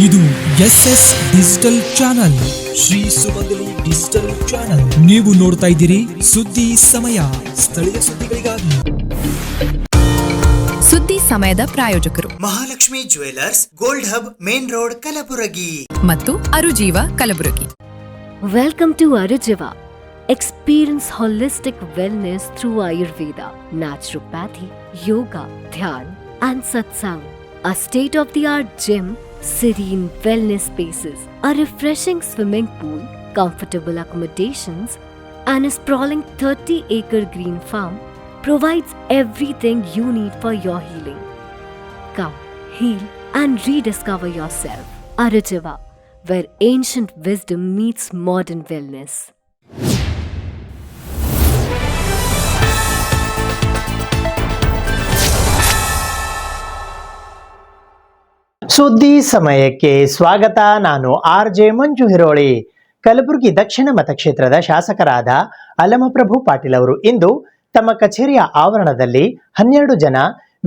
ಇದು SS digital channel, Shri ಸುಮಂಗಲಿ digital channel. ನೀವು ನೋಡ್ತಾ ಇದ್ದೀರಿ ಸುದ್ದಿ ಸಮಯ, ಸ್ಥಳೀಯ ಸುದ್ದಿಗಳಿಗಾಗಿ. ಸುದ್ದಿ ಸಮಯದ ಪ್ರಾಯೋಜಕರು Mahalakshmi jewellers, gold hub, main road, Kalaburagi ಮತ್ತು ಅರುಜೀವ Kalaburagi. Welcome to Arujiva. Experience holistic wellness through Ayurveda, naturopathy, yoga, dhyan and satsang. A state-of-the-art gym, serene wellness spaces, a refreshing swimming pool, comfortable accommodations and a sprawling 30-acre green farm provides everything you need for your healing. Come, heal and rediscover yourself. Arujiva, where ancient wisdom meets modern wellness. ಸುದ್ದಿ ಸಮಯಕ್ಕೆ ಸ್ವಾಗತ. ನಾನು RJ ಮಂಜು ಹಿರೋಳಿ. ಕಲಬುರಗಿ ದಕ್ಷಿಣ ಮತಕ್ಷೇತ್ರದ ಶಾಸಕರಾದ ಅಲ್ಲಮಪ್ರಭು ಪಾಟೀಲ್ ಅವರು ಇಂದು ತಮ್ಮ ಕಚೇರಿಯ ಆವರಣದಲ್ಲಿ 12 ಜನ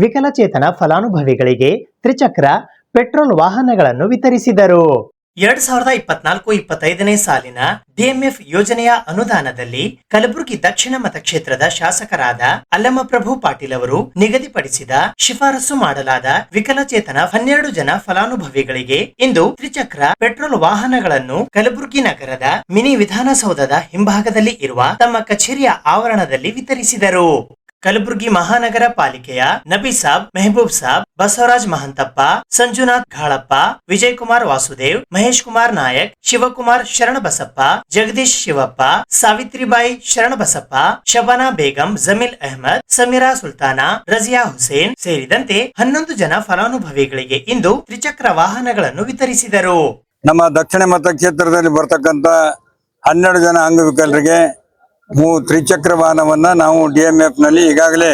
ವಿಕಲಚೇತನ ಫಲಾನುಭವಿಗಳಿಗೆ ತ್ರಿಚಕ್ರ ಪೆಟ್ರೋಲ್ ವಾಹನಗಳನ್ನು ವಿತರಿಸಿದರು. 2024-25ನೇ ಸಾಲಿನ DMF ಯೋಜನೆಯ ಅನುದಾನದಲ್ಲಿ ಕಲಬುರಗಿ ದಕ್ಷಿಣ ಮತಕ್ಷೇತ್ರದ ಶಾಸಕರಾದ ಅಲ್ಲಮಪ್ರಭು ಪಾಟೀಲ್ ಅವರು ನಿಗದಿಪಡಿಸಿದ ಶಿಫಾರಸು ಮಾಡಲಾದ ವಿಕಲಚೇತನ 12 ಜನ ಫಲಾನುಭವಿಗಳಿಗೆ ಇಂದು ತ್ರಿಚಕ್ರ ಪೆಟ್ರೋಲ್ ವಾಹನಗಳನ್ನು ಕಲಬುರಗಿ ನಗರದ ಮಿನಿ ವಿಧಾನಸೌಧದ ಹಿಂಭಾಗದಲ್ಲಿ ಇರುವ ತಮ್ಮ ಕಚೇರಿಯ ಆವರಣದಲ್ಲಿ ವಿತರಿಸಿದರು. ಕಲಬುರಗಿ ಮಹಾನಗರ ಪಾಲಿಕೆಯ ನಬಿ ಸಾಬ್, ಮೆಹಬೂಬ್ ಸಾಬ್, ಬಸವರಾಜ್ ಮಹಂತಪ್ಪ, ಸಂಜುನಾಥ್ ಘಾಳಪ್ಪ, ವಿಜಯ್ ಕುಮಾರ್ ವಾಸುದೇವ್, ಮಹೇಶ್ ಕುಮಾರ್ ನಾಯಕ್, ಶಿವಕುಮಾರ್ ಶರಣಬಸಪ್ಪ, ಜಗದೀಶ್ ಶಿವಪ್ಪ, ಸಾವಿತ್ರಿಬಾಯಿ ಶರಣಬಸಪ್ಪ, ಶಬಾನಾ ಬೇಗಂ, ಜಮೀಲ್ ಅಹಮದ್, ಸಮೀರಾ ಸುಲ್ತಾನ, ರಜಿಯಾ ಹುಸೇನ್ ಸೇರಿದಂತೆ 11 ಜನ ಫಲಾನುಭವಿಗಳಿಗೆ ಇಂದು ತ್ರಿಚಕ್ರ ವಾಹನಗಳನ್ನು ವಿತರಿಸಿದರು. ನಮ್ಮ ದಕ್ಷಿಣ ಮತಕ್ಷೇತ್ರದಲ್ಲಿ ಬರ್ತಕ್ಕಂತ 12 ಜನ ಅಂಗವಿಕಲರಿಗೆ ತ್ರಿಚಕ್ರ ವಾಹನವನ್ನ ನಾವು DMF ನಲ್ಲಿ ಈಗಾಗಲೇ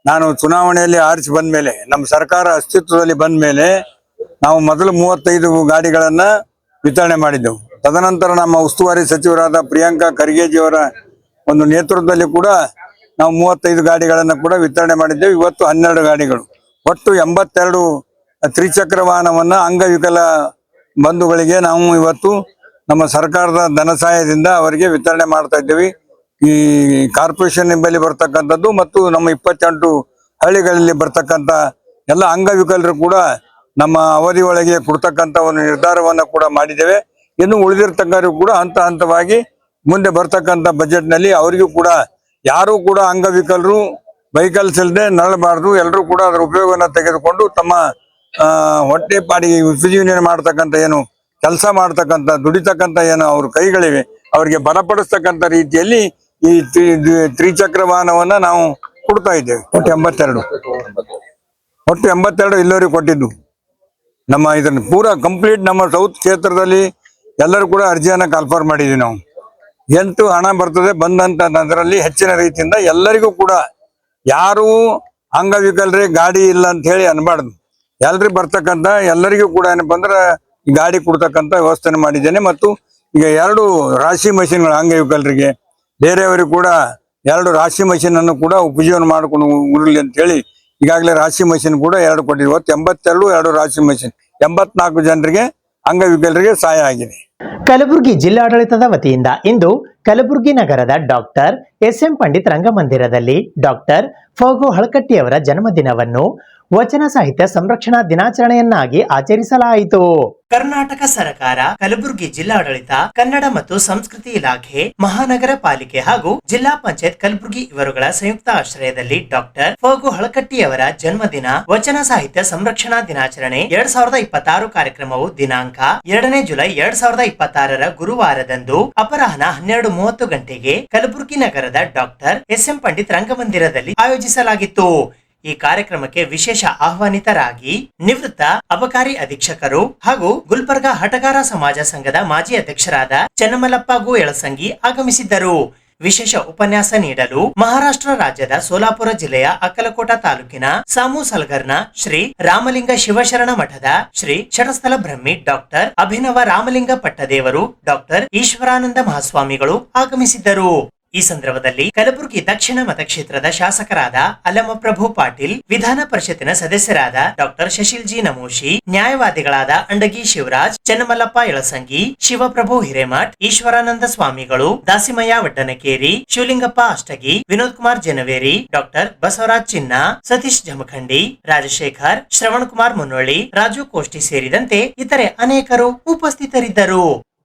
ನಾನು ಚುನಾವಣೆಯಲ್ಲಿ ಆರಿಸಿ ಬಂದ ಮೇಲೆ, ನಮ್ಮ ಸರ್ಕಾರ ಅಸ್ತಿತ್ವದಲ್ಲಿ ಬಂದ ಮೇಲೆ ನಾವು ಮೊದಲು 35 ಗಾಡಿಗಳನ್ನ ವಿತರಣೆ ಮಾಡಿದ್ದೆವು. ತದನಂತರ ನಮ್ಮ ಉಸ್ತುವಾರಿ ಸಚಿವರಾದ ಪ್ರಿಯಾಂಕಾ ಖರ್ಗೆಜಿಯವರ ಒಂದು ನೇತೃತ್ವದಲ್ಲಿ ಕೂಡ ನಾವು 35 ಗಾಡಿಗಳನ್ನ ಕೂಡ ವಿತರಣೆ ಮಾಡಿದ್ದೆವು. ಇವತ್ತು 12 ಗಾಡಿಗಳು, ಒಟ್ಟು 82 ತ್ರಿಚಕ್ರ ವಾಹನವನ್ನ ಅಂಗವಿಕಲ ಬಂಧುಗಳಿಗೆ ನಾವು ಇವತ್ತು ನಮ್ಮ ಸರ್ಕಾರದ ಧನ ಸಹಾಯದಿಂದ ಅವರಿಗೆ ವಿತರಣೆ ಮಾಡ್ತಾ ಇದ್ದೇವೆ. ಈ ಕಾರ್ಪೊರೇಷನ್ ಬಳಿ ಬರ್ತಕ್ಕಂಥದ್ದು ಮತ್ತು ನಮ್ಮ 28 ಹಳ್ಳಿಗಳಲ್ಲಿ ಬರ್ತಕ್ಕಂಥ ಎಲ್ಲ ಅಂಗವಿಕಲರು ಕೂಡ ನಮ್ಮ ಅವಧಿ ಒಳಗೆ ಕೊಡ್ತಕ್ಕಂಥ ಒಂದು ನಿರ್ಧಾರವನ್ನ ಕೂಡ ಮಾಡಿದ್ದೇವೆ. ಇನ್ನು ಉಳಿದಿರ್ತಕ್ಕಂಥವ್ರು ಕೂಡ ಹಂತ ಹಂತವಾಗಿ ಮುಂದೆ ಬರ್ತಕ್ಕಂಥ ಬಜೆಟ್ ನಲ್ಲಿ ಅವರಿಗೂ ಕೂಡ ಯಾರು ಕೂಡ ಅಂಗವಿಕಲರು ವೆಹಿಕಲ್ಸ್ ಇಲ್ಲದೆ ನರಳಬಾರ್ದು, ಎಲ್ಲರೂ ಕೂಡ ಅದರ ಉಪಯೋಗವನ್ನ ತೆಗೆದುಕೊಂಡು ತಮ್ಮ ಹೊಟ್ಟೆ ಪಾಡಿಗೆ ಉಪಜೀವನ ಮಾಡ್ತಕ್ಕಂಥ ಏನು ಕೆಲಸ ಮಾಡ್ತಕ್ಕಂಥ ದುಡಿತಕ್ಕಂಥ ಏನು ಅವ್ರ ಕೈಗಳಿವೆ ಅವರಿಗೆ ಬಲಪಡಿಸ್ತಕ್ಕಂಥ ರೀತಿಯಲ್ಲಿ ಈ ತ್ರಿಚಕ್ರ ವಾಹನವನ್ನ ನಾವು ಕೊಡ್ತಾ ಇದ್ದೇವೆ. ಒಟ್ಟು 82 ಇಲ್ಲವರಿಗೆ ಕೊಟ್ಟಿದ್ದು. ನಮ್ಮ ಇದನ್ನ ಪೂರಾ ಕಂಪ್ಲೀಟ್ ನಮ್ಮ ಸೌತ್ ಕ್ಷೇತ್ರದಲ್ಲಿ ಎಲ್ಲರೂ ಕೂಡ ಅರ್ಜಿಯನ್ನ ಕಾಲ್ಫರ್ ಮಾಡಿದ್ವಿ. ನಾವು ಎಂಟು ಹಣ ಬರ್ತದೆ ಬಂದಂತ ಅದರಲ್ಲಿ ಹೆಚ್ಚಿನ ರೀತಿಯಿಂದ ಎಲ್ಲರಿಗೂ ಕೂಡ ಯಾರು ಅಂಗವಿಕಲರೇ ಗಾಡಿ ಇಲ್ಲ ಅಂತ ಹೇಳಿ ಅನ್ಬಾರ್ದು. ಎಲ್ರಿಗೂ ಬರ್ತಕ್ಕಂಥ ಎಲ್ಲರಿಗೂ ಕೂಡ ಏನಪ್ಪಾ ಅಂದ್ರೆ ಈ ಗಾಡಿ ಕೊಡ್ತಕ್ಕಂಥ ವ್ಯವಸ್ಥೆ ಮಾಡಿದ್ದೇನೆ. ಮತ್ತು ಈಗ 2 ರಾಶಿ ಮಷಿನ್ಗಳು ಅಂಗವಿಕಲರಿಗೆ, ಬೇರೆಯವರಿಗೂ ಕೂಡ 2 ರಾಶಿ ಮಷಿನ್ ಅನ್ನು ಕೂಡ ಉಪಜೀವನ ಮಾಡ್ಕೊಂಡು ಉರ್ಲಿ ಅಂತ ಹೇಳಿ ಈಗಾಗಲೇ ರಾಶಿ ಮಷಿನ್ ಕೂಡ 2 ಕೊಟ್ಟಿದ್ವಿ. 82 2 ರಾಶಿ ಮಷಿನ್ 84 ಜನರಿಗೆ ಅಂಗವಿಕಲರಿಗೆ ಸಹಾಯ ಆಗಿದೆ. ಕಲಬುರಗಿ ಜಿಲ್ಲಾಡಳಿತದ ವತಿಯಿಂದ ಇಂದು ಕಲಬುರಗಿ ನಗರದ ಡಾಕ್ಟರ್ SM ಪಂಡಿತ್ ರಂಗಮಂದಿರದಲ್ಲಿ ಡಾಕ್ಟರ್ ಫಗು ಹಳಕಟ್ಟಿಯವರ ಜನ್ಮದಿನವನ್ನು ವಚನ ಸಾಹಿತ್ಯ ಸಂರಕ್ಷಣಾ ದಿನಾಚರಣೆಯನ್ನಾಗಿ ಆಚರಿಸಲಾಯಿತು. ಕರ್ನಾಟಕ ಸರ್ಕಾರ, ಕಲಬುರಗಿ ಜಿಲ್ಲಾಡಳಿತ, ಕನ್ನಡ ಮತ್ತು ಸಂಸ್ಕೃತಿ ಇಲಾಖೆ, ಮಹಾನಗರ ಪಾಲಿಕೆ ಹಾಗೂ ಜಿಲ್ಲಾ ಪಂಚಾಯತ್ ಕಲಬುರಗಿ ಇವರುಗಳ ಸಂಯುಕ್ತ ಆಶ್ರಯದಲ್ಲಿ ಡಾಕ್ಟರ್ ಫಗು ಹಳಕಟ್ಟಿಯವರ ಜನ್ಮದಿನ ವಚನ ಸಾಹಿತ್ಯ ಸಂರಕ್ಷಣಾ ದಿನಾಚರಣೆ 2026 ಕಾರ್ಯಕ್ರಮವು ದಿನಾಂಕ 2ನೇ ಜುಲೈ 2026 ಗುರುವಾರದಂದು ಅಪರಾಹ್ನ 12:30 ಗಂಟೆಗೆ ಕಲಬುರಗಿ ನಗರದ ಡಾಕ್ಟರ್ SM ಪಂಡಿತ್ ರಂಗಮಂದಿರದಲ್ಲಿ ಆಯೋಜಿಸಲಾಗಿತ್ತು. ಈ ಕಾರ್ಯಕ್ರಮಕ್ಕೆ ವಿಶೇಷ ಆಹ್ವಾನಿತರಾಗಿ ನಿವೃತ್ತ ಅಬಕಾರಿ ಅಧೀಕ್ಷಕರು ಹಾಗೂ ಗುಲ್ಬರ್ಗಾ ಹಟಗಾರ ಸಮಾಜ ಸಂಘದ ಮಾಜಿ ಅಧ್ಯಕ್ಷರಾದ ಚನ್ನಮಲ್ಲಪ್ಪ ಗೋ ಯಳಸಂಗಿ ಆಗಮಿಸಿದ್ದರು. ವಿಶೇಷ ಉಪನ್ಯಾಸ ನೀಡಲು ಮಹಾರಾಷ್ಟ್ರ ರಾಜ್ಯದ ಸೋಲಾಪುರ ಜಿಲ್ಲೆಯ ಅಕ್ಕಲಕೋಟ ತಾಲೂಕಿನ ಸಾಮು ಸಲ್ಗರ್ನ ಶ್ರೀ ರಾಮಲಿಂಗ ಶಿವಶರಣ ಮಠದ ಶ್ರೀ ಷಟಸ್ಥಲ ಬ್ರಹ್ಮಿ ಡಾಕ್ಟರ್ ಅಭಿನವ ರಾಮಲಿಂಗ ಪಟ್ಟದೇವರು, ಡಾಕ್ಟರ್ ಈಶ್ವರಾನಂದ ಮಹಾಸ್ವಾಮಿಗಳು ಆಗಮಿಸಿದ್ದರು. ಈ ಸಂದರ್ಭದಲ್ಲಿ ಕಲಬುರಗಿ ದಕ್ಷಿಣ ಮತಕ್ಷೇತ್ರದ ಶಾಸಕರಾದ ಅಲ್ಲಮಪ್ರಭು ಪಾಟೀಲ್, ವಿಧಾನ ಪರಿಷತ್ತಿನ ಸದಸ್ಯರಾದ ಡಾಕ್ಟರ್ ಶಶಿಲ್ ಜಿ ನಮೋಶಿ, ನ್ಯಾಯವಾದಿಗಳಾದ ಅಂಡಗಿ ಶಿವರಾಜ್, ಚೆನ್ನಮಲ್ಲಪ್ಪ ಯಳಸಂಗಿ, ಶಿವಪ್ರಭು ಹಿರೇಮಠ್, ಈಶ್ವರಾನಂದ ಸ್ವಾಮಿಗಳು, ದಾಸಿಮಯ್ಯ ವಡ್ಡನಕೇರಿ, ಶಿವಲಿಂಗಪ್ಪ ಅಷ್ಟಗಿ, ವಿನೋದ್ ಕುಮಾರ್ ಜನವೇರಿ, ಡಾಕ್ಟರ್ ಬಸವರಾಜ್ ಚಿನ್ನ, ಸತೀಶ್ ಜಮಖಂಡಿ, ರಾಜಶೇಖರ್, ಶ್ರವಣ್ ಕುಮಾರ್ ಮುನ್ನೋಳಿ, ರಾಜು ಕೋಷ್ಟಿ ಸೇರಿದಂತೆ ಇತರೆ ಅನೇಕರು ಉಪಸ್ಥಿತರಿದ್ದರು.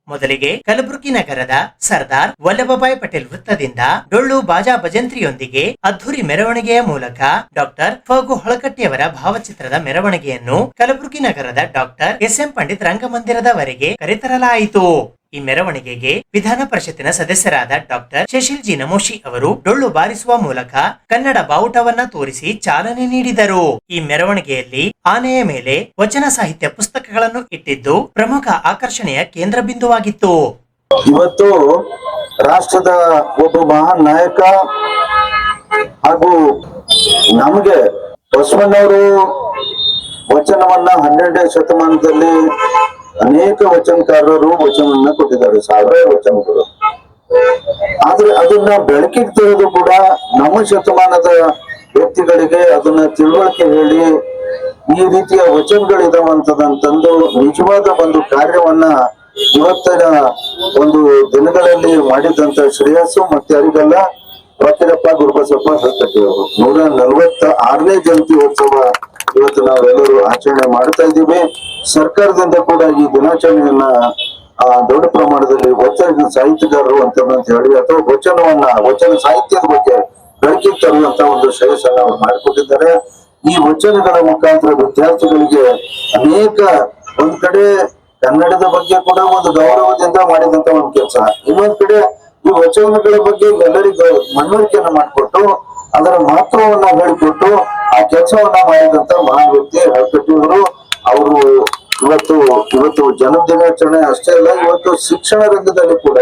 ಮೊದಲಿಗೆ ಕಲಬುರಗಿ ನಗರದ ಸರ್ದಾರ್ ವಲ್ಲಭಭಾಯ್ ಪಟೇಲ್ ವೃತ್ತದಿಂದ ಡೊಳ್ಳು ಬಾಜಾ ಭಜಂತ್ರಿಯೊಂದಿಗೆ ಅದ್ಧೂರಿ ಮೆರವಣಿಗೆಯ ಮೂಲಕ ಡಾಕ್ಟರ್ ಫಗು ಹೊಳಕಟ್ಟಿಯವರ ಭಾವಚಿತ್ರದ ಮೆರವಣಿಗೆಯನ್ನು ಕಲಬುರಗಿ ನಗರದ ಡಾಕ್ಟರ್ ಎಸ್.ಎಂ. ಪಂಡಿತ್ ರಂಗಮಂದಿರದವರೆಗೆ ಕರೆತರಲಾಯಿತು. ಈ ಮೆರವಣಿಗೆಗೆ ವಿಧಾನ ಪರಿಷತ್ತಿನ ಸದಸ್ಯರಾದ ಡಾಕ್ಟರ್ ಶಶಿಲ್ ಜಿ ನಮೋಶಿ ಅವರು ಡೊಳ್ಳು ಬಾರಿಸುವ ಮೂಲಕ ಕನ್ನಡ ಬಾವುಟವನ್ನ ತೋರಿಸಿ ಚಾಲನೆ ನೀಡಿದರು. ಈ ಮೆರವಣಿಗೆಯಲ್ಲಿ ಆನೆಯ ಮೇಲೆ ವಚನ ಸಾಹಿತ್ಯ ಪುಸ್ತಕಗಳನ್ನು ಇಟ್ಟಿದ್ದು ಪ್ರಮುಖ ಆಕರ್ಷಣೆಯ ಕೇಂದ್ರ ಬಿಂದುವಾಗಿತ್ತು. ಇವತ್ತು ರಾಷ್ಟ್ರದ ಒಬ್ಬ ಮಹಾನ್ ನಾಯಕ ಹಾಗೂ ನಮಗೆ ಬಸವಣ್ಣವರು ವಚನವನ್ನ 12ನೇ ಶತಮಾನದಲ್ಲಿ ಅನೇಕ ವಚನಕಾರರು ವಚನವನ್ನ ಕೊಟ್ಟಿದ್ದಾರೆ, ಸಾವಿರಾರು ವಚನಗಳು. ಆದ್ರೆ ಅದನ್ನ ಬೆಳಕಿಗೆ ತೆಗೆದು ಕೂಡ ನಮ್ಮ ಶತಮಾನದ ವ್ಯಕ್ತಿಗಳಿಗೆ ಅದನ್ನ ತಿಳುವಳಿಕೆ ಹೇಳಿ ಈ ರೀತಿಯ ವಚನಗಳಿದಾವಂತದಂತಂದು ನಿಜವಾದ ಒಂದು ಕಾರ್ಯವನ್ನ ಇವತ್ತಿನ ಒಂದು ದಿನಗಳಲ್ಲಿ ಮಾಡಿದಂತ ಶ್ರೇಯಸ್ಸು ಮತ್ತೆ ಯಾರಿಗಲ್ಲ, ಫಕೀರಪ್ಪ ಗುರುಬಸಪ್ಪ ಹೊಳಕಟ್ಟಿಯವರು 146ನೇ ಜಯಂತ್ಯೋತ್ಸವ ಇವತ್ತು ನಾವೆಲ್ಲರೂ ಆಚರಣೆ ಮಾಡ್ತಾ ಇದ್ದೀವಿ. ಸರ್ಕಾರದಿಂದ ಕೂಡ ಈ ದಿನಾಚರಣೆಯನ್ನ ದೊಡ್ಡ ಪ್ರಮಾಣದಲ್ಲಿ ವಚನ ಸಾಹಿತ್ಯಗಾರರು ಅಂತ ಹೇಳಿ ಅಥವಾ ವಚನ ಸಾಹಿತ್ಯದ ಬಗ್ಗೆ ಬೆಳಕಿಗೆ ತರುವಂತ ಒಂದು ಶ್ರೇಯಸ್ಸನ್ನ ಅವ್ರು ಮಾಡಿಕೊಟ್ಟಿದ್ದಾರೆ. ಈ ವಚನಗಳ ಮುಖಾಂತರ ವಿದ್ಯಾರ್ಥಿಗಳಿಗೆ ಅನೇಕ ಒಂದ್ ಕಡೆ ಕನ್ನಡದ ಬಗ್ಗೆ ಕೂಡ ಒಂದು ಗೌರವದಿಂದ ಮಾಡಿದಂತ ಒಂದು ಕೆಲಸ, ಇನ್ನೊಂದ್ ಕಡೆ ಈ ವಚನಗಳ ಬಗ್ಗೆ ಎಲ್ಲರಿಗೂ ಮನವರಿಕೆಯನ್ನ ಮಾಡಿಕೊಟ್ಟು ಅದರ ಮಹತ್ವವನ್ನ ಹೇಳಿಕೊಟ್ಟು ಆ ಕೆಲಸವನ್ನ ಮಾಡಿದಂತ ಮಹಾನ್ ವ್ಯಕ್ತಿ ಹೊಳಕಟ್ಟಿಯವರು. ಅವರು ಇವತ್ತು ಜನ್ಮ ದಿನಾಚರಣೆ ಅಷ್ಟೇ ಅಲ್ಲ, ಇವತ್ತು ಶಿಕ್ಷಣ ರಂಗದಲ್ಲಿ ಕೂಡ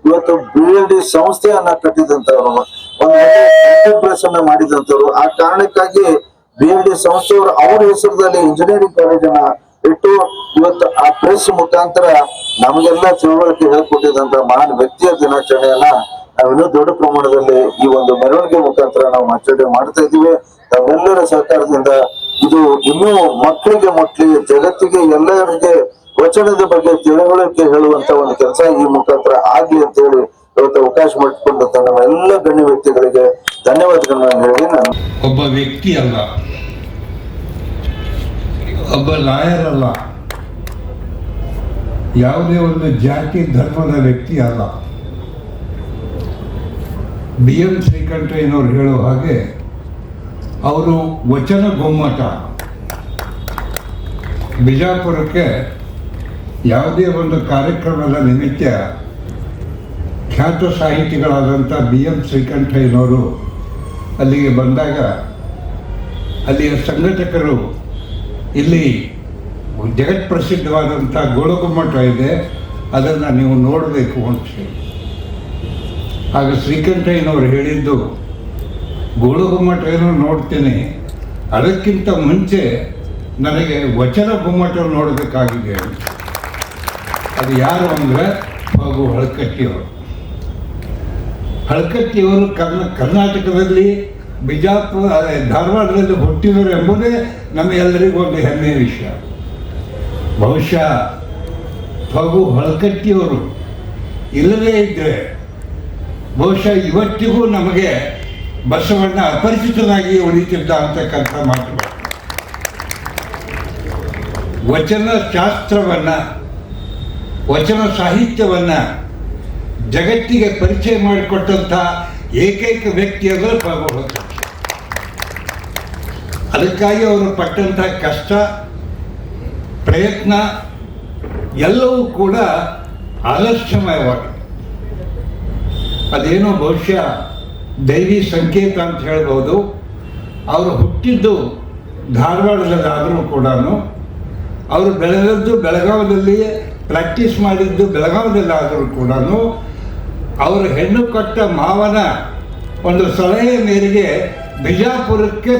ಇವತ್ತು BLD ಸಂಸ್ಥೆಯನ್ನ ಕಟ್ಟಿದಂತವ್ರು, ಒಂದು ಪ್ರೆಸ್ ಅನ್ನ ಮಾಡಿದಂತವ್ರು. ಆ ಕಾರಣಕ್ಕಾಗಿ BLD ಸಂಸ್ಥೆಯವರು ಅವ್ರ ಹೆಸರಲ್ಲಿ ಇಂಜಿನಿಯರಿಂಗ್ ಕಾಲೇಜನ್ನ ಇಟ್ಟು ಇವತ್ತು ಆ ಪ್ರೆಸ್ ಮುಖಾಂತರ ನಮಗೆಲ್ಲ ತಿಳುವಳಿಕೆ ಹೇಳ್ಕೊಟ್ಟಿದಂತ ಮಹಾನ್ ವ್ಯಕ್ತಿಯ ದಿನಾಚರಣೆಯನ್ನ ನಾವಿನ್ನೂ ದೊಡ್ಡ ಪ್ರಮಾಣದಲ್ಲಿ ಈ ಒಂದು ಮೆರವಣಿಗೆ ಮುಖಾಂತರ ನಾವು ಆಚರಣೆ ಮಾಡ್ತಾ ಇದ್ದೀವಿ. ತಾವೆಲ್ಲರ ಸಹಕಾರದಿಂದ ಇದು ಇನ್ನೂ ಮಕ್ಕಳಿಗೆ ಮುಟ್ಲಿ, ಜಗತ್ತಿಗೆ ಎಲ್ಲರಿಗೆ ವಚನದ ಬಗ್ಗೆ ತಿಳುವಳಿಕೆ ಹೇಳುವಂತ ಒಂದು ಕೆಲಸ ಈ ಮುಖಾಂತರ ಆಗ್ಲಿ ಅಂತ ಹೇಳಿ ಇವತ್ತು ಅವಕಾಶ ಮಾಡಿಕೊಂಡಂತ ನಮ್ಮ ಎಲ್ಲ ಗಣ್ಯ ವ್ಯಕ್ತಿಗಳಿಗೆ ಧನ್ಯವಾದಗಳನ್ನ ಹೇಳಿ ನಾನು ಒಬ್ಬ ವ್ಯಕ್ತಿ ಅಲ್ಲ, ಒಬ್ಬ ಲಾಯರ್ ಅಲ್ಲ, ಯಾವುದೇ ಒಂದು ಜಾತಿ ಧರ್ಮದ ವ್ಯಕ್ತಿ ಅಲ್ಲ. BM ಶ್ರೀಕಂಠಯ್ಯನವರು ಹೇಳೋ ಹಾಗೆ ಅವರು ವಚನ ಗೊಮ್ಮಟ. ಬಿಜಾಪುರಕ್ಕೆ ಯಾವುದೇ ಒಂದು ಕಾರ್ಯಕ್ರಮದ ನಿಮಿತ್ತ ಖ್ಯಾತ ಸಾಹಿತಿಗಳಾದಂಥ BM ಶ್ರೀಕಂಠಯ್ಯನವರು ಅಲ್ಲಿಗೆ ಬಂದಾಗ ಅಲ್ಲಿಯ ಸಂಘಟಕರು ಇಲ್ಲಿ ಜಗತ್ಪ್ರಸಿದ್ಧವಾದಂಥ ಗೋಳಗುಮ್ಮಟ ಇದೆ, ಅದನ್ನು ನೀವು ನೋಡಬೇಕು ಅಂತ ಹೇಳಿ. ಆಗ ಶ್ರೀಕಂಠಯ್ಯನವರು ಹೇಳಿದ್ದು, ಗೋಳಗುಮ್ಮಟ ಏನೋ ನೋಡ್ತೇನೆ, ಅದಕ್ಕಿಂತ ಮುಂಚೆ ನನಗೆ ವಚನ ಗುಮ್ಮಟ ನೋಡಬೇಕಾಗಿದೆ ಅಂತ. ಅದು ಯಾರು ಅಂದರೆ ಫಗು ಹೊಳಕಟ್ಟಿಯವರು. ಹೊಳಕಟ್ಟಿಯವರು ಕರ್ನಾಟಕದಲ್ಲಿ ಬಿಜಾಪುರ ಧಾರವಾಡದಲ್ಲಿ ಹುಟ್ಟಿದರು ಎಂಬುದೇ ನಮಗೆಲ್ಲರಿಗೂ ಒಂದು ಹೆಮ್ಮೆಯ ವಿಷಯ. ಬಹುಶಃ ಫಗು ಹೊಳಕಟ್ಟಿಯವರು ಇಲ್ಲದೇ ಇದ್ದರೆ ಬಹುಶಃ ಇವತ್ತಿಗೂ ನಮಗೆ ಬಸವಣ್ಣ ಅಪರಿಚಿತನಾಗಿ ಉಳಿತಿದ್ದ ಅಂತಕ್ಕಂಥ ಮಾತುಗಳು. ವಚನ ಶಾಸ್ತ್ರವನ್ನು, ವಚನ ಸಾಹಿತ್ಯವನ್ನು ಜಗತ್ತಿಗೆ ಪರಿಚಯ ಮಾಡಿಕೊಟ್ಟಂಥ ಏಕೈಕ ವ್ಯಕ್ತಿ ಅಂದರೆ ಫಗು ಹೊಳಕಟ್ಟಿ. ಅದಕ್ಕಾಗಿ ಅವರು ಪಟ್ಟಂಥ ಕಷ್ಟ, ಪ್ರಯತ್ನ ಎಲ್ಲವೂ ಕೂಡ ಆಲಸ್ಯಮಯವಾಗಿದೆ. ಅದೇನೋ ಬಹುಶಃ ದೈವಿ ಸಂಕೇತ ಅಂತ ಹೇಳ್ಬೋದು. ಅವರು ಹುಟ್ಟಿದ್ದು ಧಾರವಾಡದಲ್ಲಾದರೂ ಕೂಡ ಅವರು ಬೆಳೆದದ್ದು ಬೆಳಗಾವದಲ್ಲಿ, ಪ್ರಾಕ್ಟೀಸ್ ಮಾಡಿದ್ದು ಬೆಳಗಾವದಲ್ಲಾದರೂ ಕೂಡ ಅವರು ಹೆಣ್ಣು ಕೊಟ್ಟ ಮಾವನ ಒಂದು ಸಲಹೆಯ ಮೇರೆಗೆ ಬಿಜಾಪುರಕ್ಕೆ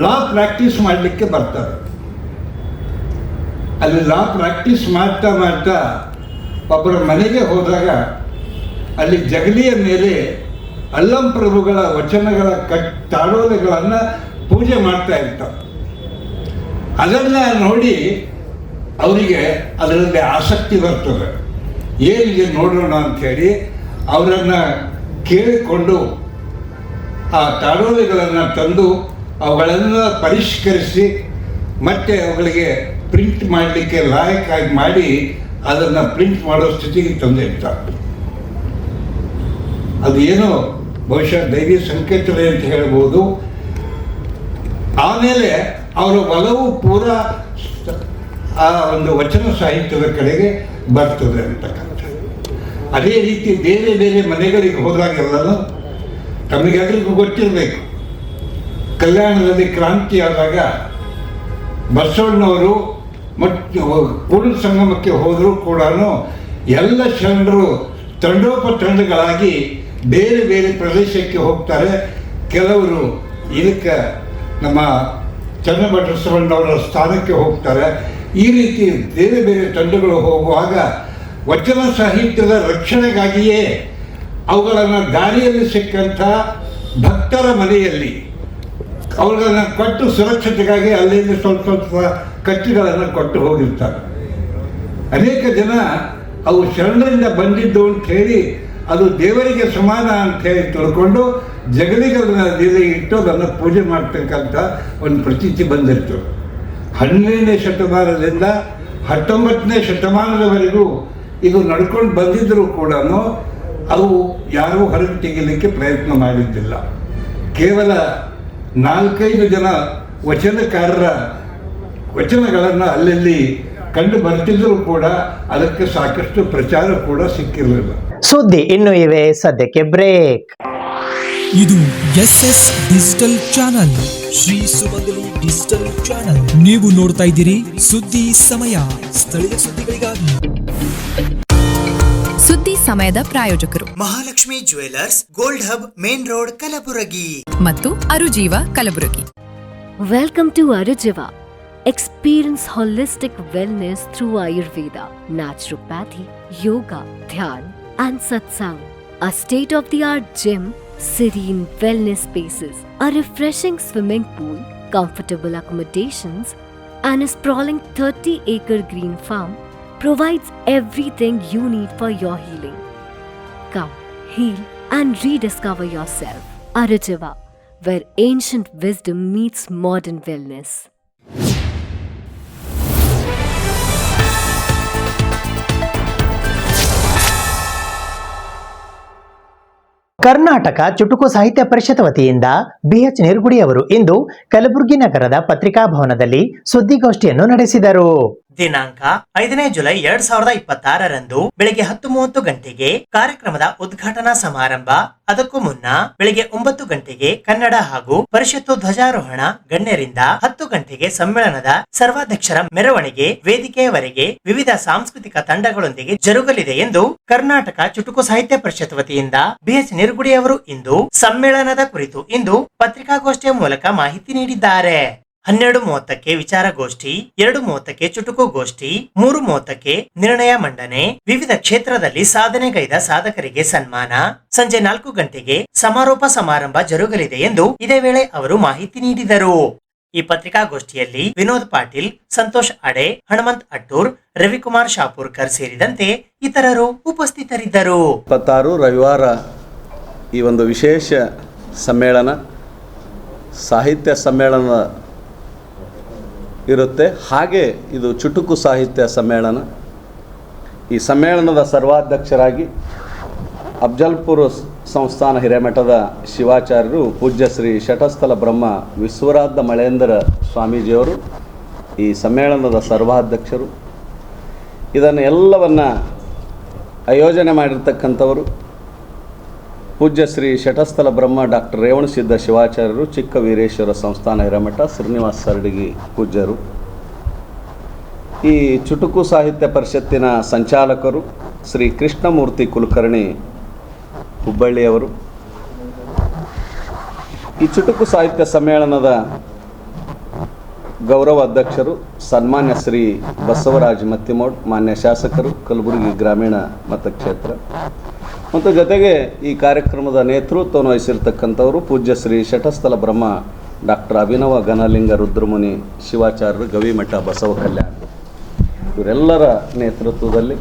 ಲಾ ಪ್ರಾಕ್ಟೀಸ್ ಮಾಡಲಿಕ್ಕೆ ಬರ್ತಾರೆ. ಅಲ್ಲಿ ಲಾ ಪ್ರಾಕ್ಟೀಸ್ ಮಾಡ್ತಾ ಮಾಡ್ತಾ ಒಬ್ಬರ ಮನೆಗೆ ಹೋದಾಗ ಅಲ್ಲಿ ಜಗಲಿಯ ಮೇಲೆ ಅಲ್ಲಂ ಪ್ರಭುಗಳ ವಚನಗಳ ತಾಡೋಲೆಗಳನ್ನು ಪೂಜೆ ಮಾಡ್ತಾ ಇರ್ತಾರೆ. ಅದನ್ನ ನೋಡಿ ಅವರಿಗೆ ಅದರಲ್ಲಿ ಆಸಕ್ತಿ ಬರ್ತದೆ. ಏನಿದೆ ನೋಡೋಣ ಅಂಥೇಳಿ ಅವರನ್ನು ಕೇಳಿಕೊಂಡು ಆ ತಾಡೋಲೆಗಳನ್ನು ತಂದು ಅವುಗಳನ್ನು ಪರಿಷ್ಕರಿಸಿ ಮತ್ತೆ ಅವುಗಳಿಗೆ ಪ್ರಿಂಟ್ ಮಾಡಲಿಕ್ಕೆ ಲಾಯಕ್ಕಾಗಿ ಮಾಡಿ ಅದನ್ನು ಪ್ರಿಂಟ್ ಮಾಡೋ ಸ್ಥಿತಿಗೆ ತಂದಿರ್ತಾರೆ. ಅದು ಏನೋ ಬಹುಶಃ ದೈವಿ ಸಂಕೇತವೇ ಅಂತ ಹೇಳ್ಬೋದು. ಆಮೇಲೆ ಅವರ ಒಲವು ಪೂರ ಆ ಒಂದು ವಚನ ಸಾಹಿತ್ಯದ ಕಡೆಗೆ ಬರ್ತದೆ ಅಂತಕ್ಕಂಥ. ಅದೇ ರೀತಿ ಬೇರೆ ಬೇರೆ ಮನೆಗಳಿಗೆ ಹೋದಾಗೆಲ್ಲನೂ ತಮಗೆಲ್ಲರಿಗೂ ಗೊತ್ತಿರಬೇಕು, ಕಲ್ಯಾಣದಲ್ಲಿ ಕ್ರಾಂತಿ ಆದಾಗ ಬಸವಣ್ಣವರು ಕೂಡಲ ಸಂಗಮಕ್ಕೆ ಹೋದರೂ ಕೂಡ ಎಲ್ಲ ಶರಣರು ತಂಡೋಪತಂಡಗಳಾಗಿ ಬೇರೆ ಬೇರೆ ಪ್ರದೇಶಕ್ಕೆ ಹೋಗ್ತಾರೆ. ಕೆಲವರು ಇದಕ್ಕೆ ನಮ್ಮ ಚನ್ನಬಸವಣ್ಣವರ ಬಸವಣ್ಣವರ ಸ್ಥಾನಕ್ಕೆ ಹೋಗ್ತಾರೆ. ಈ ರೀತಿ ಬೇರೆ ಬೇರೆ ತಂಡಗಳು ಹೋಗುವಾಗ ವಚನ ಸಾಹಿತ್ಯದ ರಕ್ಷಣೆಗಾಗಿಯೇ ಅವುಗಳನ್ನು ದಾರಿಯಲ್ಲಿ ಸಿಕ್ಕಂಥ ಭಕ್ತರ ಮನೆಯಲ್ಲಿ ಅವುಗಳನ್ನು ಕೊಟ್ಟು ಸುರಕ್ಷತೆಗಾಗಿ ಅಲ್ಲಿಂದ ಸ್ವಲ್ಪ ಸ್ವಲ್ಪ ಕಟ್ಟಿಗಳನ್ನು ಕೊಟ್ಟು ಹೋಗಿರ್ತಾರೆ. ಅನೇಕ ಜನ ಅವು ಶರಣರಿಂದ ಬಂದಿದ್ದು ಅಂತ ಹೇಳಿ ಅದು ದೇವರಿಗೆ ಸಮಾನ ಅಂತ ಹೇಳಿ ತಿಳ್ಕೊಂಡು ಜಗಲಿಗಳನ್ನ ಇಟ್ಟು ಅದನ್ನು ಪೂಜೆ ಮಾಡ್ತಕ್ಕಂಥ ಒಂದು ಪ್ರತೀತಿ ಬಂದಿತ್ತು. 12ನೇ ಶತಮಾನದಿಂದ 19ನೇ ಶತಮಾನದವರೆಗೂ ಇದು ನಡ್ಕೊಂಡು ಬಂದಿದ್ದರೂ ಕೂಡ ಅವು ಯಾರೂ ಹೊರಗೆ ತೆಗಿಲಿಕ್ಕೆ ಪ್ರಯತ್ನ ಮಾಡಿದ್ದಿಲ್ಲ. ಕೇವಲ 4-5 ಜನ ವಚನಕಾರರ ವಚನಗಳನ್ನು ಅಲ್ಲಲ್ಲಿ ಕಂಡು ಬರ್ತಿದ್ದರೂ ಕೂಡ ಅದಕ್ಕೆ ಸಾಕಷ್ಟು ಪ್ರಚಾರ ಕೂಡ ಸಿಕ್ಕಿರಲಿಲ್ಲ. ಸುದ್ದಿ ಇನ್ನೂ ಇವೆ, ಸದ್ಯಕ್ಕೆ ಬ್ರೇಕ್. ಇದು SS ಡಿಜಿಟಲ್ ಚಾನಲ್, ಶ್ರೀ ಸುಮಂಗಲಿ ಡಿಜಿಟಲ್ ಚಾನಲ್. ನೀವು ನೋಡ್ತಾ ಇದ್ದೀರಿ ಸುದ್ದಿ ಸಮಯ, ಸ್ಥಳೀಯ ಸುದ್ದಿಗಳಿಗಾಗಿ. ಸುದ್ದಿ ಸಮಯದ ಪ್ರಾಯೋಜಕರು Mahalakshmi jewellers, gold hub, main road, Kalaburagi ಮತ್ತು ಅರುಜೀವ Kalaburagi. Welcome to Arujiva. Experience holistic wellness through Ayurveda, naturopathy, yoga, dhyan, and satsang. A state-of-the-art gym, serene wellness spaces, a refreshing swimming pool, comfortable accommodations, and a sprawling 30-acre green farm provides everything you need for your healing. Come, heal, and rediscover yourself. Arujiva, where ancient wisdom meets modern wellness. Karnataka ಚುಟುಕು ಸಾಹಿತ್ಯ ಪರಿಷತ್ ವತಿಯಿಂದ BH ನಿರ್ಗುಡಿ ಅವರು ಇಂದು ಕಲಬುರಗಿ ನಗರದ ಪತ್ರಿಕಾ ಭವನದಲ್ಲಿ ಸುದ್ದಿಗೋಷ್ಠಿಯನ್ನು ನಡೆಸಿದರು. ದಿನಾಂಕ 5ನೇ July 2026ರಂದು ಬೆಳಿಗ್ಗೆ 10:30 ಗಂಟೆಗೆ ಕಾರ್ಯಕ್ರಮದ ಉದ್ಘಾಟನಾ ಸಮಾರಂಭ. ಅದಕ್ಕೂ ಮುನ್ನ ಬೆಳಿಗ್ಗೆ 9 ಗಂಟೆಗೆ ಕನ್ನಡ ಹಾಗೂ ಪರಿಷತ್ತು ಧ್ವಜಾರೋಹಣ, ಗಣ್ಯರಿಂದ 10 ಗಂಟೆಗೆ ಸಮ್ಮೇಳನದ ಸರ್ವಾಧ್ಯಕ್ಷರ ಮೆರವಣಿಗೆ, ವೇದಿಕೆಯವರೆಗೆ ವಿವಿಧ ಸಾಂಸ್ಕೃತಿಕ ತಂಡಗಳೊಂದಿಗೆ ಜರುಗಲಿದೆ ಎಂದು ಕರ್ನಾಟಕ ಚುಟುಕು ಸಾಹಿತ್ಯ ಪರಿಷತ್ ವತಿಯಿಂದ BH ನಿರ್ಗುಡಿ ಅವರು ಇಂದು ಸಮ್ಮೇಳನದ ಕುರಿತು ಇಂದು ಪತ್ರಿಕಾಗೋಷ್ಠಿಯ ಮೂಲಕ ಮಾಹಿತಿ ನೀಡಿದ್ದಾರೆ. 12:30ಕ್ಕೆ ವಿಚಾರಗೋಷ್ಠಿ, 2:30ಕ್ಕೆ ಚುಟುಕು ಗೋಷ್ಠಿ, 3:30ಕ್ಕೆ ನಿರ್ಣಯ ಮಂಡನೆ, ವಿವಿಧ ಕ್ಷೇತ್ರದಲ್ಲಿ ಸಾಧನೆಗೈದ ಸಾಧಕರಿಗೆ ಸನ್ಮಾನ, ಸಂಜೆ 4 ಗಂಟೆಗೆ ಸಮಾರೋಪ ಸಮಾರಂಭ ಜರುಗಲಿದೆ ಎಂದು ಇದೇ ವೇಳೆ ಅವರು ಮಾಹಿತಿ ನೀಡಿದರು. ಈ ಪತ್ರಿಕಾಗೋಷ್ಠಿಯಲ್ಲಿ ವಿನೋದ್ ಪಾಟೀಲ್, ಸಂತೋಷ್ ಅಡೆ, ಹನುಮಂತ್ ಅಟ್ಟೂರ್, ರವಿಕುಮಾರ್ ಶಾಪುರ್ಕರ್ ಸೇರಿದಂತೆ ಇತರರು ಉಪಸ್ಥಿತರಿದ್ದರು. 26 ರವಿವಾರ ಈ ಒಂದು ವಿಶೇಷ ಸಮ್ಮೇಳನ, ಸಾಹಿತ್ಯ ಸಮ್ಮೇಳನ ಇರುತ್ತೆ. ಹಾಗೆ ಇದು ಚುಟುಕು ಸಾಹಿತ್ಯ ಸಮ್ಮೇಳನ. ಈ ಸಮ್ಮೇಳನದ ಸರ್ವಾಧ್ಯಕ್ಷರಾಗಿ ಅಫ್ಜಲ್ಪುರ ಸಂಸ್ಥಾನ ಹಿರೇಮಠದ ಶಿವಾಚಾರ್ಯರು ಪೂಜ್ಯ ಶ್ರೀ ಶಟಸ್ಥಲ ಬ್ರಹ್ಮ ವಿಶ್ವರಾಧ್ಯ ಮಳೇಂದ್ರ ಸ್ವಾಮೀಜಿಯವರು ಈ ಸಮ್ಮೇಳನದ ಸರ್ವಾಧ್ಯಕ್ಷರು. ಇದನ್ನು ಎಲ್ಲವನ್ನು ಆಯೋಜನೆ ಮಾಡಿರ್ತಕ್ಕಂಥವರು ಪೂಜ್ಯ ಶ್ರೀ ಶಟಸ್ಥಲ ಬ್ರಹ್ಮ ಡಾಕ್ಟರ್ ರೇವಣಸಿದ್ಧ ಶಿವಾಚಾರ್ಯರು, ಚಿಕ್ಕ ವೀರೇಶ್ವರ ಸಂಸ್ಥಾನ ಹಿರೇಮಠ, ಶ್ರೀನಿವಾಸ ಸರ್ಡಿಗಿ ಪೂಜ್ಯರು. ಈ ಚುಟುಕು ಸಾಹಿತ್ಯ ಪರಿಷತ್ತಿನ ಸಂಚಾಲಕರು ಶ್ರೀ ಕೃಷ್ಣಮೂರ್ತಿ ಕುಲಕರ್ಣಿ ಹುಬ್ಬಳ್ಳಿಯವರು. ಈ ಚುಟುಕು ಸಾಹಿತ್ಯ ಸಮ್ಮೇಳನದ ಗೌರವ ಅಧ್ಯಕ್ಷರು ಸನ್ಮಾನ್ಯ ಶ್ರೀ ಬಸವರಾಜ್ ಮತ್ತಿಮೋಡ್, ಮಾನ್ಯ ಶಾಸಕರು, ಕಲಬುರಗಿ ಗ್ರಾಮೀಣ ಮತಕ್ಷೇತ್ರ. ಮತ್ತು ಜೊತೆಗೆ ಈ ಕಾರ್ಯಕ್ರಮದ ನೇತೃತ್ವವನ್ನು ವಹಿಸಿರ್ತಕ್ಕಂಥವರು ಪೂಜ್ಯ ಶ್ರೀ ಶಟಸ್ಥಲ ಬ್ರಹ್ಮ ಡಾಕ್ಟರ್ ಅಭಿನವ ಘನಲಿಂಗ ರುದ್ರಮುನಿ ಶಿವಾಚಾರ್ಯರು ಗವಿಮಠ ಬಸವ ಕಲ್ಯಾಣ ಇವರೆಲ್ಲರ ನೇತೃತ್ವದಲ್ಲಿ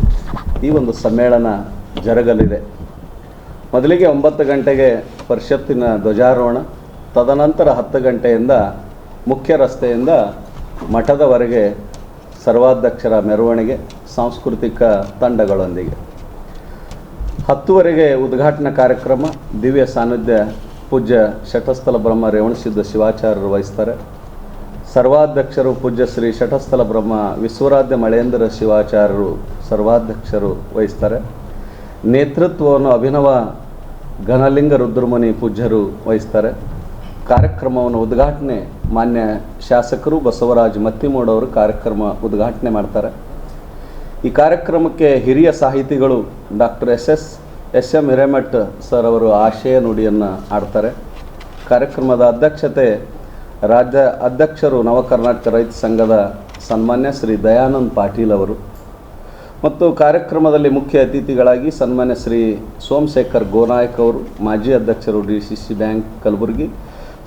ಈ ಒಂದು ಸಮ್ಮೇಳನ ಜರುಗಲಿದೆ. ಮೊದಲಿಗೆ 9 ಗಂಟೆಗೆ ಪರಿಷತ್ತಿನ ಧ್ವಜಾರೋಹಣ, ತದನಂತರ 10 ಗಂಟೆಯಿಂದ ಮುಖ್ಯ ರಸ್ತೆಯಿಂದ ಮಠದವರೆಗೆ ಸರ್ವಾಧ್ಯಕ್ಷರ ಮೆರವಣಿಗೆ ಸಾಂಸ್ಕೃತಿಕ ತಂಡಗಳೊಂದಿಗೆ, 10ವರೆಗೆ ಉದ್ಘಾಟನಾ ಕಾರ್ಯಕ್ರಮ ದಿವ್ಯ ಸಾನ್ನಿಧ್ಯ ಪೂಜ್ಯ ಶಟಸ್ಥಲ ಬ್ರಹ್ಮ ರೇವಣಸಿದ್ಧ ಶಿವಾಚಾರ್ಯರು ವಹಿಸ್ತಾರೆ. ಸರ್ವಾಧ್ಯಕ್ಷರು ಪೂಜ್ಯ ಶ್ರೀ ಶಟಸ್ಥಲ ಬ್ರಹ್ಮ ವಿಶ್ವರಾಧ್ಯ ಮಳೇಂದ್ರ ಶಿವಾಚಾರ್ಯರು ಸರ್ವಾಧ್ಯಕ್ಷರು ವಹಿಸ್ತಾರೆ. ನೇತೃತ್ವವನ್ನು ಅಭಿನವ ಘನಲಿಂಗ ರುದ್ರಮುನಿ ಪೂಜ್ಯರು ವಹಿಸ್ತಾರೆ. ಕಾರ್ಯಕ್ರಮವನ್ನು ಉದ್ಘಾಟನೆ ಮಾನ್ಯ ಶಾಸಕರು ಬಸವರಾಜ್ ಮತ್ತಿಮೂಡವರು ಕಾರ್ಯಕ್ರಮ ಉದ್ಘಾಟನೆ ಮಾಡ್ತಾರೆ. ಈ ಕಾರ್ಯಕ್ರಮಕ್ಕೆ ಹಿರಿಯ ಸಾಹಿತಿಗಳು doctor S M Hiremath sir ಅವರು ಆಶಯ ನುಡಿಯನ್ನು ಆಡ್ತಾರೆ. ಕಾರ್ಯಕ್ರಮದ ಅಧ್ಯಕ್ಷತೆ ರಾಜ್ಯ ಅಧ್ಯಕ್ಷರು ನವಕರ್ನಾಟಕ ರೈತ ಸಂಘದ ಸನ್ಮಾನ್ಯ ಶ್ರೀ ದಯಾನಂದ್ ಪಾಟೀಲ್ ಅವರು, ಮತ್ತು ಕಾರ್ಯಕ್ರಮದಲ್ಲಿ ಮುಖ್ಯ ಅತಿಥಿಗಳಾಗಿ ಸನ್ಮಾನ್ಯ ಶ್ರೀ ಸೋಮಶೇಖರ್ ಗೋನಾಯಕ್ ಅವರು, ಮಾಜಿ ಅಧ್ಯಕ್ಷರು DCC ಬ್ಯಾಂಕ್ ಕಲಬುರಗಿ,